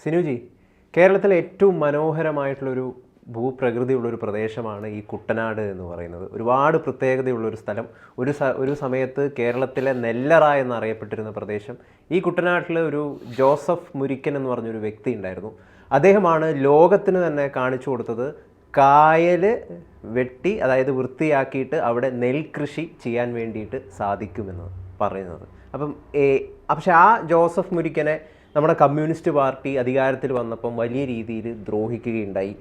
സിനുജി, കേരളത്തിലെ ഏറ്റവും മനോഹരമായിട്ടുള്ളൊരു ഭൂപ്രകൃതിയുള്ളൊരു പ്രദേശമാണ് ഈ കുട്ടനാട് എന്ന് പറയുന്നത്. ഒരുപാട് പ്രത്യേകതയുള്ളൊരു സ്ഥലം. ഒരു സമയത്ത് കേരളത്തിലെ നെല്ലറ എന്നറിയപ്പെട്ടിരുന്ന പ്രദേശം. ഈ കുട്ടനാട്ടിൽ ഒരു ജോസഫ് മുരിക്കൻ എന്ന് പറഞ്ഞൊരു വ്യക്തി ഉണ്ടായിരുന്നു. അദ്ദേഹമാണ് ലോകത്തിന് തന്നെ കാണിച്ചു കൊടുത്തത് കായൽ വെട്ടി, അതായത് വൃത്തിയാക്കിയിട്ട് അവിടെ നെൽകൃഷി ചെയ്യാൻ വേണ്ടിയിട്ട് സാധിക്കുമെന്ന് പറയുന്നത്. പക്ഷെ ആ ജോസഫ് മുരിക്കനെ നമ്മുടെ കമ്മ്യൂണിസ്റ്റ് പാർട്ടി അധികാരത്തിൽ വന്നപ്പം വലിയ രീതിയിൽ ദ്രോഹിക്കുകയുണ്ടായി.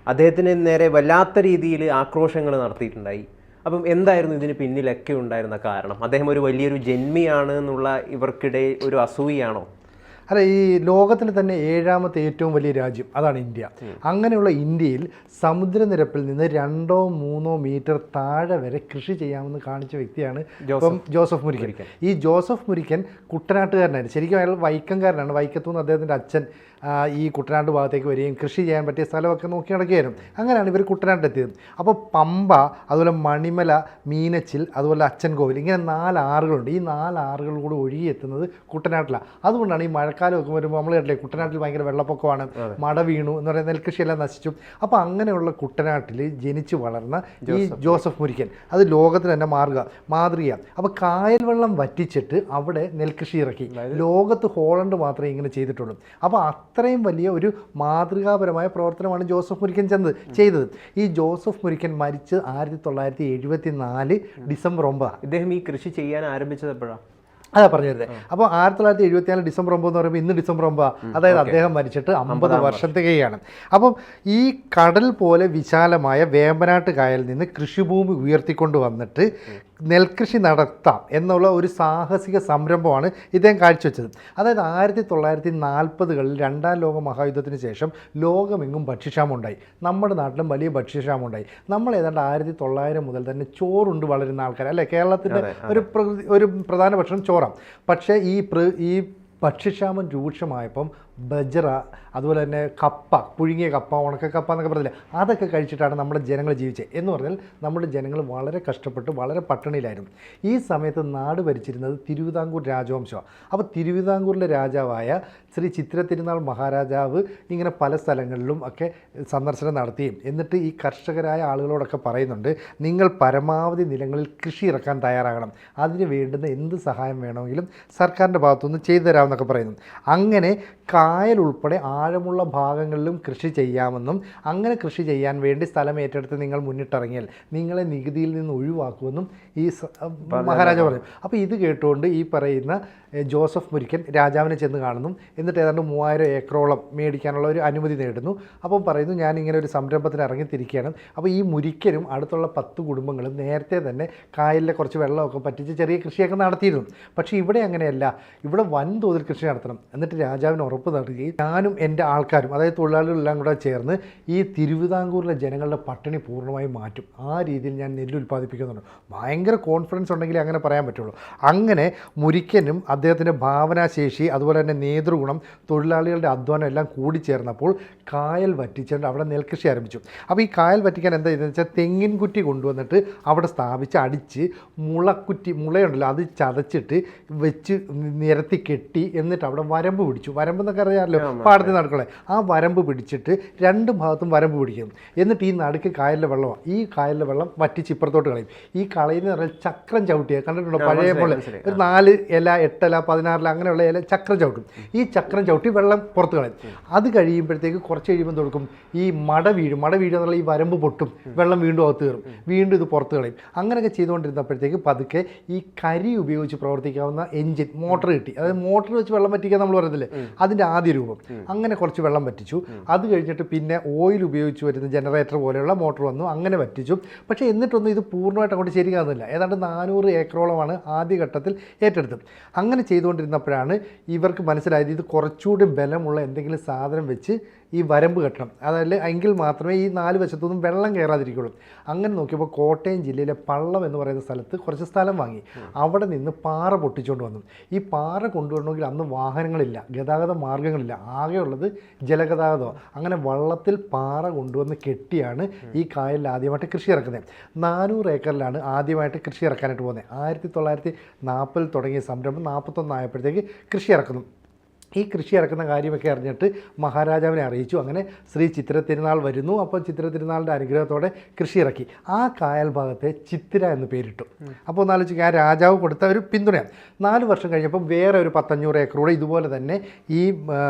അദ്ദേഹത്തിന് നേരെ വല്ലാത്ത രീതിയിൽ ആക്രോശങ്ങൾ നടത്തിയിട്ടുണ്ടായി. അപ്പം എന്തായിരുന്നു ഇതിന് പിന്നിലൊക്കെ ഉണ്ടായിരുന്ന കാരണം? അദ്ദേഹം ഒരു വലിയൊരു ജന്മിയാണ് എന്നുള്ള ഇവർക്കിടയിൽ ഒരു അസൂയാണോ? അല്ല, ഈ ലോകത്തിൽ തന്നെ 7ാമത്തെ ഏറ്റവും വലിയ രാജ്യം അതാണ് ഇന്ത്യ. അങ്ങനെയുള്ള ഇന്ത്യയിൽ സമുദ്രനിരപ്പിൽ നിന്ന് 2-3 മീറ്റർ താഴെ വരെ കൃഷി ചെയ്യാമെന്ന് കാണിച്ച വ്യക്തിയാണ് ജോസഫ് മുരിക്കൻ. ഈ ജോസഫ് മുരിക്കൻ കുട്ടനാട്ടുകാരനായിരുന്നു. ശരിക്കും അയാൾ വൈക്കംകാരനാണ്. വൈക്കത്തുനിന്ന് അദ്ദേഹത്തിൻ്റെ അച്ഛൻ ഈ കുട്ടനാട് ഭാഗത്തേക്ക് വരികയും കൃഷി ചെയ്യാൻ പറ്റിയ സ്ഥലമൊക്കെ നോക്കി നടക്കുകയായിരുന്നു. അങ്ങനെയാണ് ഇവർ കുട്ടനാട്ടിലെത്തിയത്. അപ്പോൾ പമ്പ, അതുപോലെ മണിമല, മീനച്ചിൽ, അതുപോലെ അച്ചൻകോവിൽ, ഇങ്ങനെ 4 ആറുകളുണ്ട്. ഈ 4 ആറുകൾ കൂടി ഒഴുകിയെത്തുന്നത് കുട്ടനാട്ടിലാണ്. അതുകൊണ്ടാണ് ഈ മഴക്കാലമൊക്കെ വരുമ്പോൾ നമ്മൾ കേട്ടില്ലേ, കുട്ടനാട്ടിൽ ഭയങ്കര വെള്ളപ്പൊക്കമാണ്, മട വീണു എന്ന് പറയുന്ന നെൽകൃഷിയെല്ലാം നശിച്ചു. അപ്പോൾ അങ്ങനെയുള്ള കുട്ടനാട്ടിൽ ജനിച്ചു വളർന്ന ഈ ജോസഫ് മുരിക്കൻ അത് ലോകത്തിന് തന്നെ മാതൃകയാണ്. അപ്പോൾ കായൽ വെള്ളം വറ്റിച്ചിട്ട് അവിടെ നെൽകൃഷി ഇറക്കി. ലോകത്ത് ഹോളണ്ട് മാത്രമേ ഇങ്ങനെ ചെയ്തിട്ടുള്ളൂ. അപ്പോൾ അത്രയും വലിയ ഒരു മാതൃകാപരമായ പ്രവർത്തനമാണ് ജോസഫ് മുരിക്കൻ ചെയ്തത്. ഈ ജോസഫ് മുരിക്കൻ മരിച്ച് 1974 ഡിസംബർ 9. ഇദ്ദേഹം ഈ കൃഷി ചെയ്യാൻ ആരംഭിച്ചത് എപ്പോഴാണ്? അതാ പറഞ്ഞിരുന്നത്. അപ്പോൾ 1974 ഡിസംബർ 9 എന്ന് പറയുമ്പോൾ ഇന്ന് ഡിസംബർ 9, അതായത് അദ്ദേഹം മരിച്ചിട്ട് 50 വർഷം തികയാണ്. അപ്പം ഈ കടൽ പോലെ വിശാലമായ വേമ്പനാട്ട് കായലിൽ നിന്ന് കൃഷിഭൂമി ഉയർത്തിക്കൊണ്ട് വന്നിട്ട് നെൽകൃഷി നടത്താം എന്നുള്ള ഒരു സാഹസിക സംരംഭമാണ് ഇദ്ദേഹം കാഴ്ചവെച്ചത്. അതായത് 1940കളിൽ 2ാം ലോക മഹായുദ്ധത്തിന് ശേഷം ലോകമെങ്ങും ഭക്ഷ്യക്ഷാമമുണ്ടായി. നമ്മുടെ നാട്ടിലും വലിയ ഭക്ഷ്യക്ഷാമമുണ്ടായി. നമ്മൾ ഏതാണ്ട് 1900 മുതൽ തന്നെ ചോറുണ്ട് വളരുന്ന ആൾക്കാർ അല്ലേ? കേരളത്തിൻ്റെ ഒരു പ്രധാന ഭക്ഷണം ചോറാണ്. പക്ഷേ ഈ ഭക്ഷ്യക്ഷാമം രൂക്ഷമായപ്പം ബജ്ര, അതുപോലെ തന്നെ കപ്പ, പുഴുങ്ങിയ കപ്പ, ഉണക്കക്കപ്പ എന്നൊക്കെ പറഞ്ഞില്ലേ, അതൊക്കെ കഴിച്ചിട്ടാണ് നമ്മുടെ ജനങ്ങൾ ജീവിച്ചത്. എന്ന് പറഞ്ഞാൽ നമ്മുടെ ജനങ്ങൾ വളരെ കഷ്ടപ്പെട്ട് വളരെ പട്ടിണിയിലായിരുന്നു. ഈ സമയത്ത് നാട് ഭരിച്ചിരുന്നത് തിരുവിതാംകൂർ രാജവംശമാണ്. അപ്പോൾ തിരുവിതാംകൂറിലെ രാജാവായ ശ്രീ ചിത്തിര തിരുനാൾ മഹാരാജാവ് ഇങ്ങനെ പല സ്ഥലങ്ങളിലും ഒക്കെ സന്ദർശനം നടത്തുകയും എന്നിട്ട് ഈ കർഷകരായ ആളുകളോടൊക്കെ പറയുന്നുണ്ട്, നിങ്ങൾ പരമാവധി നിലങ്ങളിൽ കൃഷി ഇറക്കാൻ തയ്യാറാകണം, അതിന് വേണ്ടുന്ന എന്ത് സഹായം വേണമെങ്കിലും സർക്കാരിൻ്റെ ഭാഗത്തുനിന്ന് ചെയ്തു തരാമെന്നൊക്കെ പറയുന്നു. അങ്ങനെ കായൽ ഉൾപ്പെടെ ആഴമുള്ള ഭാഗങ്ങളിലും കൃഷി ചെയ്യാമെന്നും അങ്ങനെ കൃഷി ചെയ്യാൻ വേണ്ടി സ്ഥലം ഏറ്റെടുത്ത് നിങ്ങൾ മുന്നിട്ടിറങ്ങിയാൽ നിങ്ങളെ നികുതിയിൽ നിന്ന് ഒഴിവാക്കുമെന്നും ഈ മഹാരാജാവ് പറഞ്ഞു. അപ്പോൾ ഇത് കേട്ടുകൊണ്ട് ഈ പറയുന്ന ജോസഫ് മുരിക്കൻ രാജാവിനെ ചെന്ന് കാണുന്നു. എന്നിട്ട് ഏതാണ്ട് 3000 ഏക്കറോളം മേടിക്കാനുള്ള ഒരു അനുമതി നേടുന്നു. അപ്പം പറയുന്നു, ഞാൻ ഇങ്ങനെ ഒരു സംരംഭത്തിന് ഇറങ്ങിത്തിരിക്കുകയാണ്. അപ്പോൾ ഈ മുരിക്കനും അടുത്തുള്ള 10 കുടുംബങ്ങളും നേരത്തെ തന്നെ കായലിലെ കുറച്ച് വെള്ളമൊക്കെ പറ്റിച്ച് ചെറിയ കൃഷിയൊക്കെ നടത്തിയിരുന്നു. പക്ഷേ ഇവിടെ അങ്ങനെയല്ല, ഇവിടെ വൻതോതിൽ കൃഷി നടത്തണം. എന്നിട്ട് രാജാവിന് ഉറപ്പ് നൽകുകയും ഞാനും എൻ്റെ ആൾക്കാരും, അതായത് തൊഴിലാളികളെല്ലാം കൂടെ ചേർന്ന് ഈ തിരുവിതാംകൂറിലെ ജനങ്ങളുടെ പട്ടിണി പൂർണ്ണമായും മാറ്റും, ആ രീതിയിൽ ഞാൻ നെല്ല് ഉൽപ്പാദിപ്പിക്കുന്നുണ്ട്. ഭയങ്കര കോൺഫിഡൻസ് ഉണ്ടെങ്കിലേ അങ്ങനെ പറയാൻ പറ്റുള്ളൂ. അങ്ങനെ മുരിക്കനും അദ്ദേഹത്തിൻ്റെ ഭാവനാശേഷി, അതുപോലെ തന്നെ നേതൃഗുണം, തൊഴിലാളികളുടെ അധ്വാനം എല്ലാം കൂടിച്ചേർന്നപ്പോൾ കായൽ വറ്റിച്ചുകൊണ്ട് അവിടെ നെൽകൃഷി ആരംഭിച്ചു. അപ്പോൾ ഈ കായൽ വറ്റിക്കാൻ എന്താ ചെയ്തതെന്ന് വെച്ചാൽ തെങ്ങിൻ കുറ്റി കൊണ്ടുവന്നിട്ട് അവിടെ സ്ഥാപിച്ച് അടിച്ച് മുളയുണ്ടല്ലോ അത് ചതച്ചിട്ട് വെച്ച് നിരത്തി കെട്ടി എന്നിട്ട് അവിടെ വരമ്പ് പിടിച്ചു. വരമ്പ് എന്നൊക്കെ അറിയാമല്ലോ, പാടത്തിൽ നടക്കണേ. ആ വരമ്പ് പിടിച്ചിട്ട് 2 ഭാഗത്തും വരമ്പ് പിടിക്കും. എന്നിട്ട് ഈ നടുക്ക് കായലിലെ വെള്ളമാണ്. ഈ കായലിലെ വെള്ളം വറ്റിച്ച് ഇപ്പുറത്തോട്ട് കളയും. ഈ കളയെന്ന് പറഞ്ഞാൽ ചക്രം ചവിട്ടിയ കണ്ടിട്ടുണ്ടോ? പഴയ പോലെ ഒരു 4 ഇല 8 ഇല 16 ഇല അങ്ങനെയുള്ള ഇല ചക്രം ചവിട്ടും. ഈ ചക്രം ചവിട്ടി വെള്ളം പുറത്ത് കളയും. അത് കഴിയുമ്പോഴത്തേക്ക് കുറച്ച് കഴിയുമ്പോൾ കൊടുക്കും ഈ മട വീഴും എന്നുള്ള ഈ വരമ്പ് പൊട്ടും, വെള്ളം വീണ്ടും അകത്ത് കയറും, വീണ്ടും ഇത് പുറത്ത് കളയും. അങ്ങനെയൊക്കെ ചെയ്തുകൊണ്ടിരുന്നപ്പോഴത്തേക്ക് പതുക്കെ ഈ കരി ഉപയോഗിച്ച് പ്രവർത്തിക്കാവുന്ന എഞ്ചിൻ മോട്ടർ കിട്ടി. അതായത് മോട്ടർ വെച്ച് വെള്ളം വറ്റിക്കാൻ നമ്മൾ പറയത്തില്ലേ, അതിൻ്റെ ആദ്യ രൂപം. അങ്ങനെ കുറച്ച് വെള്ളം വറ്റിച്ചു. അത് കഴിഞ്ഞിട്ട് പിന്നെ ഓയിൽ ഉപയോഗിച്ച് വരുന്ന ജനറേറ്റർ പോലെയുള്ള മോട്ടർ വന്നു, അങ്ങനെ വറ്റിച്ചു. പക്ഷേ എന്നിട്ടൊന്നും ഇത് പൂർണ്ണമായിട്ട് അങ്ങോട്ട് ശരിയാകുന്നില്ല. ഏതാണ്ട് 400 ഏക്കറോളമാണ് ആദ്യഘട്ടത്തിൽ ഏറ്റെടുത്തത്. അങ്ങനെ ചെയ്തുകൊണ്ടിരുന്നപ്പോഴാണ് ഇവർക്ക് മനസ്സിലായത് ഇത് കുറച്ചുകൂടി ബലമുള്ള എന്തെങ്കിലും സാധനം വെച്ച് ഈ വരമ്പ് കെട്ടണം, അതായത് എങ്കിൽ മാത്രമേ ഈ 4 വശത്തുനിന്നും വെള്ളം കയറാതിരിക്കുള്ളൂ. അങ്ങനെ നോക്കിയപ്പോൾ കോട്ടയം ജില്ലയിലെ പള്ളം എന്ന് പറയുന്ന സ്ഥലത്ത് കുറച്ച് സ്ഥലം വാങ്ങി അവിടെ നിന്ന് പാറ പൊട്ടിച്ചുകൊണ്ട് വന്നു. ഈ പാറ കൊണ്ടുവരണമെങ്കിൽ അന്ന് വാഹനങ്ങളില്ല, ഗതാഗത മാർഗ്ഗങ്ങളില്ല, ആകെയുള്ളത് ജലഗതാഗതമാണ്. അങ്ങനെ വള്ളത്തിൽ പാറ കൊണ്ടുവന്ന് കെട്ടിയാണ് ഈ കായലിൽ ആദ്യമായിട്ട് കൃഷി ഇറക്കുന്നത്. 400 ഏക്കറിലാണ് ആദ്യമായിട്ട് കൃഷി ഇറക്കാനായിട്ട് പോകുന്നത്. 1940 തുടങ്ങിയ സംരംഭം 41 ആയപ്പോഴത്തേക്ക് കൃഷി ഇറക്കുന്നു. ഈ കൃഷി ഇറക്കുന്ന കാര്യമൊക്കെ അറിഞ്ഞിട്ട് മഹാരാജാവിനെ അറിയിച്ചു. അങ്ങനെ ശ്രീ ചിത്തിര തിരുനാൾ വരുന്നു. അപ്പോൾ ചിത്തിര തിരുനാളിൻ്റെ അനുഗ്രഹത്തോടെ കൃഷി ഇറക്കി. ആ കായൽ ഭാഗത്തെ ചിത്തിര എന്ന് പേരിട്ടു. അപ്പോൾ ഒന്ന് ആലോചിക്കുക, ആ രാജാവ് കൊടുത്ത ഒരു പിന്തുണയാണ്. 4 വർഷം കഴിഞ്ഞപ്പോൾ വേറെ ഒരു 500 ഏക്കറോടെ ഇതുപോലെ തന്നെ ഈ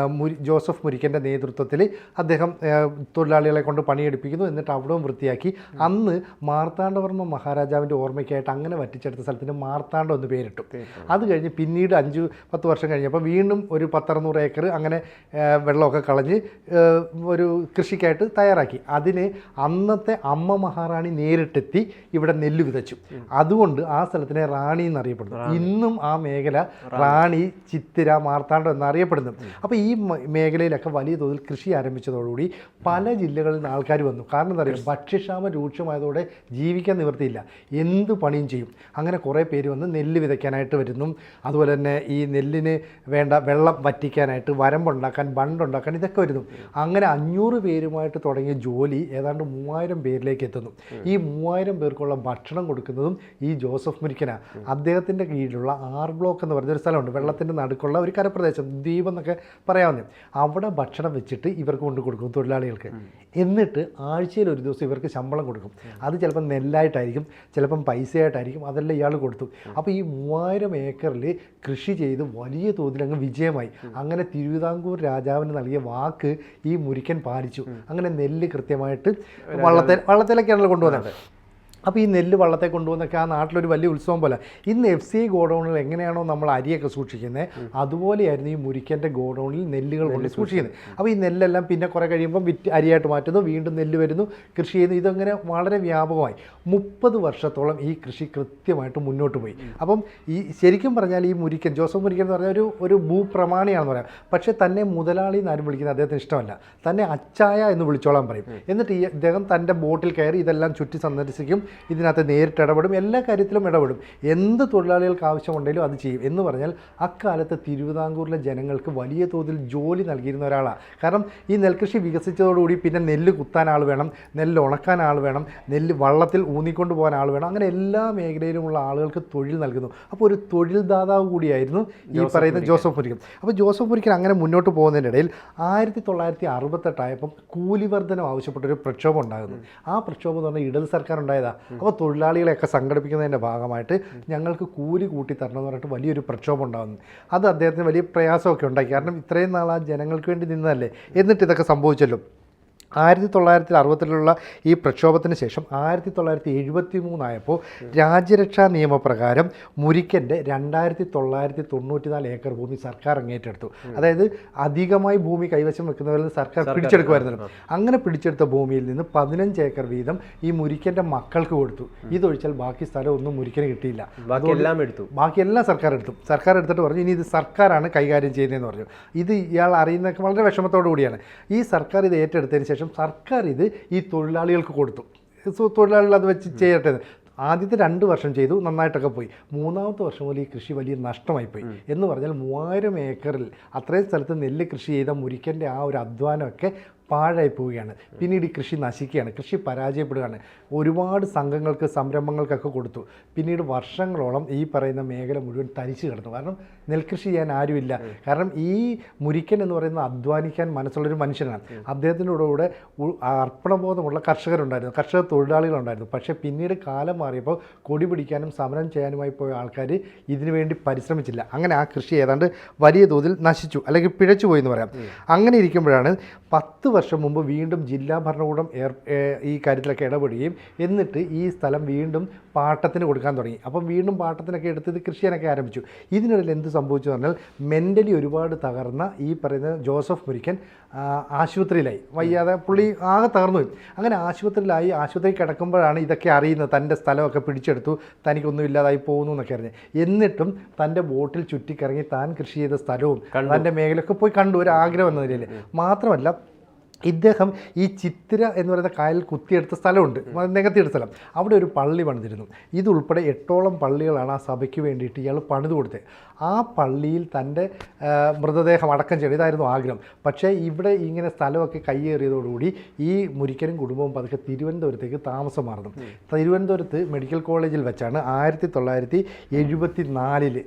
ജോസഫ് മുരിക്കൻ്റെ നേതൃത്വത്തിൽ അദ്ദേഹം തൊഴിലാളികളെ കൊണ്ട് പണിയെടുപ്പിക്കുന്നു. എന്നിട്ട് അവിടവും വൃത്തിയാക്കി. അന്ന് മാർത്താണ്ഡവർമ്മ മഹാരാജാവിൻ്റെ ഓർമ്മയ്ക്കായിട്ട് അങ്ങനെ വറ്റിച്ചെടുത്ത സ്ഥലത്തിന് മാർത്താണ്ഡം എന്ന് പേരിട്ടു. അത് കഴിഞ്ഞ് പിന്നീട് 5-10 വർഷം കഴിഞ്ഞപ്പോൾ വീണ്ടും ഒരു 600 ഏക്കർ അങ്ങനെ വെള്ളമൊക്കെ കളഞ്ഞ് ഒരു കൃഷിക്കായിട്ട് തയ്യാറാക്കി. അതിന് അന്നത്തെ അമ്മ മഹാറാണി നേരിട്ടെത്തി ഇവിടെ നെല്ല് വിതച്ചു. അതുകൊണ്ട് ആ സ്ഥലത്തിനെ റാണി എന്നറിയപ്പെടുന്നു. ഇന്നും ആ മേഖല റാണി, ചിത്തിര, മാർത്താണ്ഡം എന്നറിയപ്പെടുന്നു. അപ്പോൾ ഈ മേഖലയിലൊക്കെ വലിയ തോതിൽ കൃഷി ആരംഭിച്ചതോടുകൂടി പല ജില്ലകളിൽ നിന്ന് ആൾക്കാർ വന്നു. കാരണം എന്താ പറയുക, ഭക്ഷ്യക്ഷാമം രൂക്ഷമായതോടെ ജീവിക്കാൻ നിവൃത്തിയില്ല, എന്ത് പണിയും ചെയ്യും. അങ്ങനെ കുറേ പേര് വന്ന് നെല്ല് വിതയ്ക്കാനായിട്ട് വരുന്നു. അതുപോലെ തന്നെ ഈ നെല്ലിന് വേണ്ട വെള്ളം വറ്റിക്കാനായിട്ട്, വരമ്പുണ്ടാക്കാൻ, ബണ്ടുണ്ടാക്കാൻ, ഇതൊക്കെ വരുന്നു. അങ്ങനെ 500 പേരുമായിട്ട് തുടങ്ങിയ ജോലി ഏതാണ്ട് 3000 പേരിലേക്ക് എത്തുന്നു. ഈ 3000 പേർക്കുള്ള ഭക്ഷണം കൊടുക്കുന്നതും ഈ ജോസഫ് മുരിക്കനാണ്. അദ്ദേഹത്തിൻ്റെ കീഴിലുള്ള R ബ്ലോക്ക് എന്ന് പറഞ്ഞൊരു സ്ഥലമുണ്ട്, വെള്ളത്തിൻ്റെ നടുക്കുള്ള ഒരു കരപ്രദേശം, ദ്വീപ് എന്നൊക്കെ പറയാവുന്നത്. അവിടെ ഭക്ഷണം വെച്ചിട്ട് ഇവർക്ക് കൊണ്ടു കൊടുക്കും, തൊഴിലാളികൾക്ക്. എന്നിട്ട് ആഴ്ചയിൽ ഒരു ദിവസം ഇവർക്ക് ശമ്പളം കൊടുക്കും. അത് ചിലപ്പം നെല്ലായിട്ടായിരിക്കും, ചിലപ്പം പൈസയായിട്ടായിരിക്കും. അതെല്ലാം ഇയാൾ കൊടുത്തു. അപ്പോൾ ഈ 3000 ഏക്കറിൽ കൃഷി ചെയ്ത് വലിയ തോതിൽ അങ്ങ് വിജയമായി. അങ്ങനെ തിരുവിതാംകൂർ രാജാവിന് നൽകിയ വാക്ക് ഈ മുരിക്കൻ പാലിച്ചു. അങ്ങനെ നെല്ല് കൃത്യമായിട്ട് വള്ളത്തിലേക്കാണല്ലോ കൊണ്ടുവന്നത്. അപ്പോൾ ഈ നെല്ല് വള്ളത്തെ കൊണ്ടുവന്നൊക്കെ ആ നാട്ടിലൊരു വലിയ ഉത്സവം പോലെ. ഇന്ന് FCI ഗോഡൗണിൽ എങ്ങനെയാണോ നമ്മൾ അരിയൊക്കെ സൂക്ഷിക്കുന്നത്, അതുപോലെയായിരുന്നു ഈ മുരിക്കൻ്റെ ഗോഡൗണിൽ നെല്ലുകൾ കൊണ്ട് സൂക്ഷിക്കുന്നത്. അപ്പോൾ ഈ നെല്ലെല്ലാം പിന്നെ കുറേ കഴിയുമ്പം അരിയായിട്ട് മാറ്റുന്നു, വീണ്ടും നെല്ല് വരുന്നു, കൃഷി ചെയ്യുന്നു. ഇതങ്ങനെ വളരെ വ്യാപകമായി 30 വർഷത്തോളം ഈ കൃഷി കൃത്യമായിട്ട് മുന്നോട്ട് പോയി. അപ്പം ഈ ശരിക്കും പറഞ്ഞാൽ ഈ മുരിക്കൻ, ജോസഫ് മുരിക്കൻ എന്ന് പറഞ്ഞാൽ ഒരു ഭൂപ്രമാണിയാണെന്ന് പറയാം. പക്ഷേ തന്നെ മുതലാളി എന്നാരും വിളിക്കുന്നത് അദ്ദേഹത്തിന് ഇഷ്ടമല്ല. തന്നെ അച്ചായ എന്ന് വിളിച്ചോളാൻ പറയും. എന്നിട്ട് ഈ അദ്ദേഹം തൻ്റെ ബോട്ടിൽ കയറി ഇതെല്ലാം ചുറ്റി സന്ദർശിക്കും, ഇതിനകത്ത് നേരിട്ട് ഇടപെടും, എല്ലാ കാര്യത്തിലും ഇടപെടും. എന്ത് തൊഴിലാളികൾക്ക് ആവശ്യമുണ്ടെങ്കിലും അത് ചെയ്യും. എന്ന് പറഞ്ഞാൽ അക്കാലത്ത് തിരുവിതാംകൂറിലെ ജനങ്ങൾക്ക് വലിയ തോതിൽ ജോലി നൽകിയിരുന്ന ഒരാളാണ്. കാരണം ഈ നെൽകൃഷി വികസിച്ചതോടുകൂടി പിന്നെ നെല്ല് കുത്താൻ ആൾ വേണം, നെല്ല് ഉണക്കാൻ ആൾ വേണം, നെല്ല് വള്ളത്തിൽ ഊന്നിക്കൊണ്ട് പോകാൻ ആൾ വേണം. അങ്ങനെ എല്ലാ മേഖലയിലുമുള്ള ആളുകൾക്ക് തൊഴിൽ നൽകുന്നു. അപ്പോൾ ഒരു തൊഴിൽ ദാതാവ് കൂടിയായിരുന്നു ഈ പറയുന്ന ജോസഫ് മുരിക്കൻ. അപ്പോൾ ജോസഫ് മുരിക്കൻ അങ്ങനെ മുന്നോട്ട് പോകുന്നതിനിടയിൽ 1968 ആയപ്പം കൂലിവർദ്ധനം ആവശ്യപ്പെട്ടൊരു പ്രക്ഷോഭം ഉണ്ടാകുന്നു. ആ പ്രക്ഷോഭം എന്ന് പറഞ്ഞാൽ ഇടത് സർക്കാർ ഉണ്ടായതാണ്. അപ്പോൾ തൊഴിലാളികളെയൊക്കെ സംഘടിപ്പിക്കുന്നതിൻ്റെ ഭാഗമായിട്ട് ഞങ്ങൾക്ക് കൂലി കൂട്ടി തരണം എന്ന് പറഞ്ഞിട്ട് വലിയൊരു പ്രക്ഷോഭം ഉണ്ടാകുന്നു. അത് അദ്ദേഹത്തിന് വലിയ പ്രയാസമൊക്കെ ഉണ്ടാക്കി. കാരണം ഇത്രയും നാൾ ആ ജനങ്ങൾക്ക് വേണ്ടി നിന്നതല്ലേ. എന്നിട്ട് ഇതൊക്കെ സംഭവിച്ചല്ലോ. 1960 ഈ പ്രക്ഷോഭത്തിന് ശേഷം 1973 ആയപ്പോൾ രാജ്യരക്ഷാ നിയമപ്രകാരം മുരിക്കൻ്റെ 2994 ഏക്കർ ഭൂമി സർക്കാർ അങ്ങേറ്റെടുത്തു. അതായത് അധികമായി ഭൂമി കൈവശം വെക്കുന്നവരിൽ നിന്ന് സർക്കാർ പിടിച്ചെടുക്കുമായിരുന്നല്ലോ. അങ്ങനെ പിടിച്ചെടുത്ത ഭൂമിയിൽ നിന്ന് 15 ഏക്കർ വീതം ഈ മുരിക്കൻ്റെ മക്കൾക്ക് കൊടുത്തു. ഇതൊഴിച്ചാൽ ബാക്കി സ്ഥലമൊന്നും മുരിക്കന് കിട്ടിയില്ല. ബാക്കിയെല്ലാം സർക്കാർ എടുത്തു. സർക്കാർ എടുത്തിട്ട് പറഞ്ഞു ഇനി ഇത് സർക്കാരാണ് കൈകാര്യം ചെയ്യുന്നതെന്ന് പറഞ്ഞു. ഇത് ഇയാൾ അറിയുന്നതൊക്കെ വളരെ വിഷമത്തോടു കൂടിയാണ്. ഈ സർക്കാർ ഇത് ഏറ്റെടുത്തതിന് ശേഷം സർക്കാർ ഇത് ഈ തൊഴിലാളികൾക്ക് കൊടുത്തു. തൊഴിലാളികൾ അത് വെച്ച് ചെയ്യട്ടെ. ആദ്യത്തെ 2 വർഷം ചെയ്തു, നന്നായിട്ടൊക്കെ പോയി. 3ാമത്തെ വർഷം മുതൽ ഈ കൃഷി വലിയ നഷ്ടമായിപ്പോയി. എന്ന് പറഞ്ഞാൽ 3000 ഏക്കറിൽ അത്രയും സ്ഥലത്ത് നെല്ല് കൃഷി ചെയ്ത മുരിക്കൻ്റെ ആ ഒരു അധ്വാനമൊക്കെ പാഴായി പോവുകയാണ്. പിന്നീട് ഈ കൃഷി നശിക്കുകയാണ്, കൃഷി പരാജയപ്പെടുകയാണ്. ഒരുപാട് സംഘങ്ങൾക്ക്, സംരംഭങ്ങൾക്കൊക്കെ കൊടുത്തു. പിന്നീട് വർഷങ്ങളോളം ഈ പറയുന്ന മേഖല മുഴുവൻ തരിച്ചു കിടന്നു. കാരണം നെൽകൃഷി ചെയ്യാൻ ആരുമില്ല. കാരണം ഈ മുരിക്കൻ എന്ന് പറയുന്ന അധ്വാനിക്കാൻ മനസ്സുള്ളൊരു മനുഷ്യനാണ്. അദ്ദേഹത്തിൻ്റെ കൂടെ അർപ്പണബോധമുള്ള കർഷകരുണ്ടായിരുന്നു, കർഷക തൊഴിലാളികളുണ്ടായിരുന്നു. പക്ഷേ പിന്നീട് കാലം മാറിയപ്പോൾ കൊടി പിടിക്കാനും സമരം ചെയ്യാനുമായി പോയ ആൾക്കാർ ഇതിനു വേണ്ടി പരിശ്രമിച്ചില്ല. അങ്ങനെ ആ കൃഷി ഏതാണ്ട് വലിയ തോതിൽ നശിച്ചു, അല്ലെങ്കിൽ പിഴച്ചുപോയി എന്ന് പറയാം. അങ്ങനെ ഇരിക്കുമ്പോഴാണ് 10 വർഷം മുമ്പ് വീണ്ടും ജില്ലാ ഭരണകൂടം ഈ കാര്യത്തിലൊക്കെ ഇടപെടുകയും എന്നിട്ട് ഈ സ്ഥലം വീണ്ടും പാട്ടത്തിന് കൊടുക്കാൻ തുടങ്ങി. അപ്പം വീണ്ടും പാട്ടത്തിനൊക്കെ എടുത്ത് ഇത് കൃഷി ചെയ്യാനൊക്കെ ആരംഭിച്ചു. ഇതിനിടയിൽ എന്ത് സംഭവിച്ചു പറഞ്ഞാൽ മെൻ്റലി ഒരുപാട് തകർന്ന ഈ പറയുന്ന ജോസഫ് മുരിക്കൻ ആശുപത്രിയിലായി. വയ്യാതെ പുള്ളി ആകെ തകർന്നു പോയി. അങ്ങനെ ആശുപത്രിയിലായി. ആശുപത്രി കിടക്കുമ്പോഴാണ് ഇതൊക്കെ അറിയുന്നത്. തൻ്റെ സ്ഥലമൊക്കെ പിടിച്ചെടുത്തു, തനിക്കൊന്നും ഇല്ലാതായി പോകുന്നു എന്നൊക്കെ അറിഞ്ഞ്. എന്നിട്ടും തൻ്റെ ബോട്ടിൽ ചുറ്റിക്കറങ്ങി താൻ കൃഷി ചെയ്ത സ്ഥലവും തൻ്റെ മേഖലയൊക്കെ പോയി കണ്ടു, ഒരു ആഗ്രഹം എന്ന നിലയിൽ. മാത്രമല്ല ഇദ്ദേഹം ഈ ചിത്തിര എന്ന് പറയുന്ന കായൽ കുത്തിയെടുത്ത സ്ഥലമുണ്ട്, നികത്തിയെടുത്ത സ്ഥലം. അവിടെ ഒരു പള്ളി പണിതിരുന്നു. ഇതുൾപ്പെടെ 8ഓളം പള്ളികളാണ് ആ സഭയ്ക്ക് വേണ്ടിയിട്ട് ഇയാൾ പണിത് കൊടുത്തത്. ആ പള്ളിയിൽ തൻ്റെ മൃതദേഹം അടക്കം ചെയ്യണം, ഇതായിരുന്നു ആഗ്രഹം. പക്ഷേ ഇവിടെ ഇങ്ങനെ സ്ഥലമൊക്കെ കയ്യേറിയതോടുകൂടി ഈ മുരിക്കനും കുടുംബവും പതുക്കെ തിരുവനന്തപുരത്തേക്ക് താമസം മാറുന്നു. തിരുവനന്തപുരത്ത് മെഡിക്കൽ കോളേജിൽ വെച്ചാണ് 1974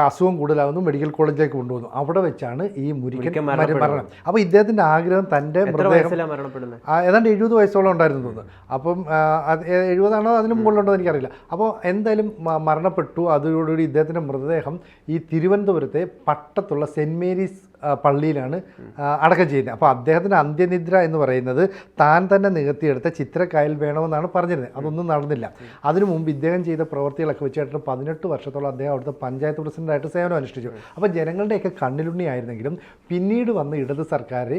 അസുഖം കൂടുതലാവുന്നു, മെഡിക്കൽ കോളേജിലേക്ക് കൊണ്ടുവന്നു. അവിടെ വെച്ചാണ് ഈ മുരിക്കൻ മരണം. അപ്പോൾ ഇദ്ദേഹത്തിൻ്റെ ആഗ്രഹം തൻ്റെ മൃതദേഹം ഏതാണ്ട് 70 വയസ്സോളം ഉണ്ടായിരുന്നു തോന്നുന്നു. അപ്പം 70 അതിന് മുകളിലുണ്ടോ എനിക്കറിയില്ല. അപ്പോൾ എന്തായാലും മരണപ്പെട്ടു. അതോടുകൂടി ഇദ്ദേഹത്തിൻ്റെ മൃതദേഹം ഈ തിരുവനന്തപുരത്തെ പട്ടത്തുള്ള സെൻറ്റ് മേരീസ് പള്ളിയിലാണ് അടക്കം ചെയ്യുന്നത്. അപ്പോൾ അദ്ദേഹത്തിൻ്റെ അന്ത്യനിദ്ര എന്ന് പറയുന്നത് താൻ തന്നെ നികത്തിയെടുത്ത ചിത്രക്കായൽ വേണമെന്നാണ് പറഞ്ഞിരുന്നത്. അതൊന്നും നടന്നില്ല. അതിനു മുമ്പ് ഇദ്ദേഹം ചെയ്ത പ്രവൃത്തികളൊക്കെ വെച്ചിട്ട് 18 വർഷത്തോളം അദ്ദേഹം അവിടുത്തെ പഞ്ചായത്ത് പ്രസിഡൻ്റായിട്ട് സേവനം അനുഷ്ഠിച്ചു. അപ്പോൾ ജനങ്ങളുടെയൊക്കെ കണ്ണിലുണ്ണി ആയിരുന്നെങ്കിലും പിന്നീട് വന്ന ഇടത് സർക്കാർ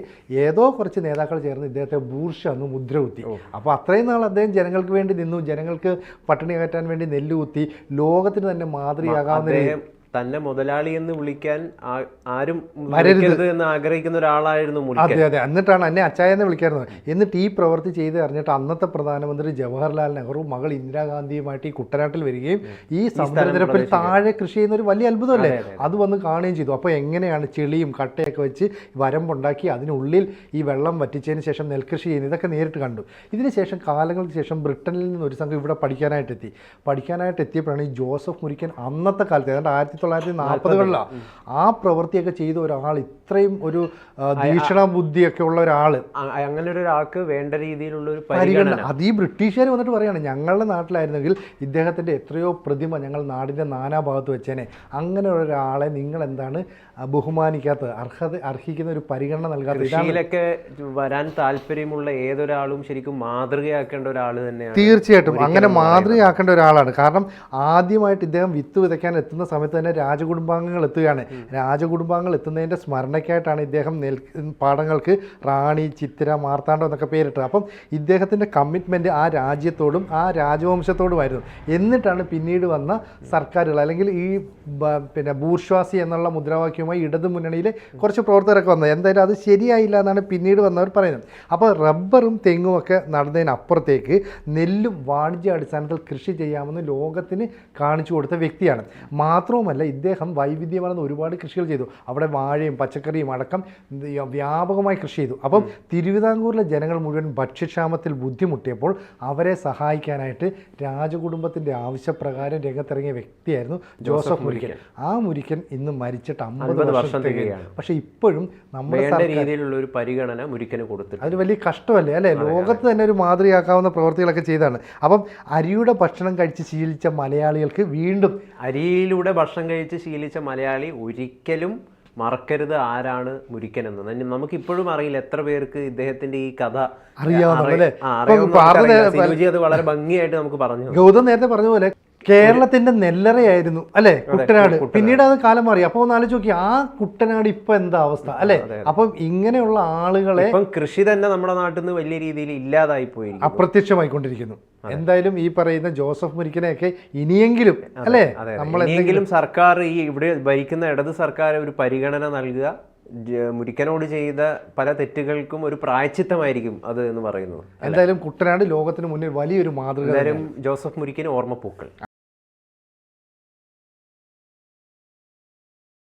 ഏതോ കുറച്ച് നേതാക്കൾ ചേർന്ന് ഇദ്ദേഹത്തെ ബൂർഷ എന്ന് മുദ്ര കുത്തി. അപ്പോൾ അത്രയും നാൾ അദ്ദേഹം ജനങ്ങൾക്ക് വേണ്ടി നിന്നു, ജനങ്ങൾക്ക് പട്ടിണി അകറ്റാൻ വേണ്ടി നെല്ല് കുത്തി, ലോകത്തിന് തന്നെ മാതൃകയാകാവുന്ന തന്നെ മുതലാളി എന്ന് വിളിക്കാൻ ആരും വരരുത് എന്ന് ആഗ്രഹിക്കുന്ന ഒരാളായിരുന്നു. അതെ അതെ, എന്നിട്ടാണ് എന്നെ അച്ചായെന്ന് വിളിക്കാറുള്ളത്. എന്നിട്ട് ഈ പ്രവൃത്തി ചെയ്ത് അറിഞ്ഞിട്ട് അന്നത്തെ പ്രധാനമന്ത്രി ജവഹർലാൽ നെഹ്റു മകൾ ഇന്ദിരാഗാന്ധിയുമായിട്ട് ഈ കുട്ടനാട്ടിൽ വരികയും ഈ സമുദ്രനിരപ്പിൽ താഴെ കൃഷി ചെയ്യുന്ന ഒരു വലിയ അത്ഭുതമല്ലേ, അത് വന്ന് കാണുകയും ചെയ്തു. അപ്പോൾ എങ്ങനെയാണ് ചെളിയും കട്ടയൊക്കെ വെച്ച് വരമ്പുണ്ടാക്കി അതിനുള്ളിൽ ഈ വെള്ളം വറ്റിച്ചതിന് ശേഷം നെൽകൃഷി ചെയ്യുന്നത്, ഇതൊക്കെ നേരിട്ട് കണ്ടു. ഇതിനുശേഷം കാലങ്ങൾക്ക് ശേഷം ബ്രിട്ടനിൽ നിന്ന് ഒരു സംഘം ഇവിടെ പഠിക്കാനായിട്ട് എത്തിയപ്പോഴാണ് ഈ ജോസഫ് മുരിക്കൻ അന്നത്തെ കാലത്ത് ഏതാണ്ട് 1940-കളിലാണ് ആ പ്രവൃത്തിയൊക്കെ ചെയ്ത ഒരാൾ, ഇത്രയും ഒരു വീക്ഷണ ബുദ്ധിയൊക്കെ ഉള്ള ഒരാൾ, അങ്ങനെ ഒരാൾക്ക് വേണ്ട രീതിയിലുള്ള ഒരു പരിഗണന. അത് ഈ ബ്രിട്ടീഷുകാർ വന്നിട്ട് പറയുകയാണ്, ഞങ്ങളുടെ നാട്ടിലായിരുന്നെങ്കിൽ ഇദ്ദേഹത്തിൻ്റെ എത്രയോ പ്രതിമ ഞങ്ങൾ നാടിൻ്റെ നാനാഭാഗത്ത് വെച്ചേനെ, അങ്ങനെ ഒരാളെ നിങ്ങൾ എന്താണ് ബഹുമാനിക്കാത്തത്, അർഹിക്കുന്ന ഒരു പരിഗണന നൽകാത്തത്. കൃഷിയിലൊക്കെ വരാൻ താല്പര്യമുള്ള ഏതൊരാളും ശരിക്കും മാതൃകയാക്കേണ്ട ഒരാൾ തന്നെയാണ്. തീർച്ചയായിട്ടും അങ്ങനെ മാതൃകയാക്കേണ്ട ഒരാളാണ്. കാരണം ആദ്യമായിട്ട് ഇദ്ദേഹം വിത്ത് വിതയ്ക്കാൻ എത്തുന്ന സമയത്ത് തന്നെ രാജകുടുംബാംഗങ്ങൾ എത്തുകയാണ്. രാജകുടുംബാംഗങ്ങൾ എത്തുന്നതിൻ്റെ സ്മരണയ്ക്കായിട്ടാണ് ഇദ്ദേഹം പാടങ്ങൾക്ക് റാണി, ചിത്തിര, മാർത്താണ്ഡം എന്നൊക്കെ പേരിട്ടത്. അപ്പം ഇദ്ദേഹത്തിൻ്റെ കമ്മിറ്റ്മെൻറ്റ് ആ രാജ്യത്തോടും ആ രാജവംശത്തോടുമായിരുന്നു. എന്നിട്ടാണ് പിന്നീട് വന്ന സർക്കാരുകൾ അല്ലെങ്കിൽ ഈ ബൂർഷ്വാസി എന്നുള്ള മുദ്രാവാക്യവുമായി ഇടതു മുന്നണിയിലെ കുറച്ച് പ്രവർത്തകരൊക്കെ വന്നത്. എന്തായാലും അത് ശരിയായില്ല എന്നാണ് പിന്നീട് വന്നവർ പറയുന്നത്. അപ്പോൾ റബ്ബറും തെങ്ങും ഒക്കെ നടന്നതിനപ്പുറത്തേക്ക് നെല്ലും വാണിജ്യാടിസ്ഥാനത്തിൽ കൃഷി ചെയ്യാമെന്ന് ലോകത്തിന് കാണിച്ചു കൊടുത്ത വ്യക്തിയാണ്. മാത്രവുമല്ല ഇദ്ദേഹം വൈവിധ്യമാർന്ന ഒരുപാട് കൃഷികൾ ചെയ്തു. അവിടെ വാഴയും പച്ചക്കറിയും അടക്കം വ്യാപകമായി കൃഷി ചെയ്തു. അപ്പം തിരുവിതാംകൂറിലെ ജനങ്ങൾ മുഴുവൻ ഭക്ഷ്യക്ഷാമത്തിൽ ബുദ്ധിമുട്ടിയപ്പോൾ അവരെ സഹായിക്കാനായിട്ട് രാജകുടുംബത്തിൻ്റെ ആവശ്യപ്രകാരം രംഗത്തിറങ്ങിയ വ്യക്തിയായിരുന്നു ജോസഫ് മുരിക്കൻ. ആ മുരിക്കൻ ഇന്ന് മരിച്ചിട്ട് 50 വർഷം തികയാണ്. പക്ഷെ ഇപ്പോഴും നമ്മുടെ രീതിയിലുള്ള ഒരു പരിഗണന മുരിക്കന് കൊടുത്തിട്ട് അതൊരു വലിയ കഷ്ടമല്ലേ അല്ലേ? ലോകത്ത് തന്നെ ഒരു മാതൃകയാക്കാവുന്ന പ്രവൃത്തികളൊക്കെ ചെയ്താണ്. അപ്പം അരിയുടെ ഭക്ഷണം കഴിച്ച് ശീലിച്ച മലയാളികൾക്ക് വീണ്ടും അരിയിലൂടെ ഭക്ഷണം കഴിച്ച് ശീലിച്ച മലയാളി ഒരിക്കലും മറക്കരുത് ആരാണ് മുരിക്കനെന്ന്. നമുക്കിപ്പോഴും അറിയില്ല എത്ര പേർക്ക് ഇദ്ദേഹത്തിന്റെ ഈ കഥ അറിയാവുന്നല്ലേ. അത് വളരെ ഭംഗിയായിട്ട് നമുക്ക് പറഞ്ഞു. ഗൗതം നേരത്തെ പറഞ്ഞ പോലെ കേരളത്തിന്റെ നെല്ലറയായിരുന്നു അല്ലെ കുട്ടനാട്. പിന്നീട് അത് കാലം മാറി. അപ്പോൾ ഒന്ന് ആലോചിച്ച് നോക്കി, ആ കുട്ടനാട് ഇപ്പൊ എന്താ അവസ്ഥ അല്ലെ? അപ്പം ഇങ്ങനെയുള്ള ആളുകളെ കൃഷി തന്നെ നമ്മുടെ നാട്ടിൽ നിന്ന് വലിയ രീതിയിൽ ഇല്ലാതായി പോയി, അപ്രത്യക്ഷമായിക്കൊണ്ടിരിക്കുന്നു. എന്തായാലും ഈ പറയുന്ന ജോസഫ് മുരിക്കനെയൊക്കെ ഇനിയെങ്കിലും അല്ലെ നമ്മളെന്തെങ്കിലും സർക്കാർ ഈ ഇവിടെ ഭരിക്കുന്ന ഇടത് സർക്കാർ ഒരു പരിഗണന നൽകുക. മുരിക്കനോട് ചെയ്ത പല തെറ്റുകൾക്കും ഒരു പ്രായച്ചിത്തമായിരിക്കും അത് എന്ന് പറയുന്നത്. എന്തായാലും കുട്ടനാട് ലോകത്തിന് മുന്നിൽ വലിയൊരു മാതൃക. ജോസഫ് മുരിക്കന് ഓർമ്മപ്പൂക്കൾ.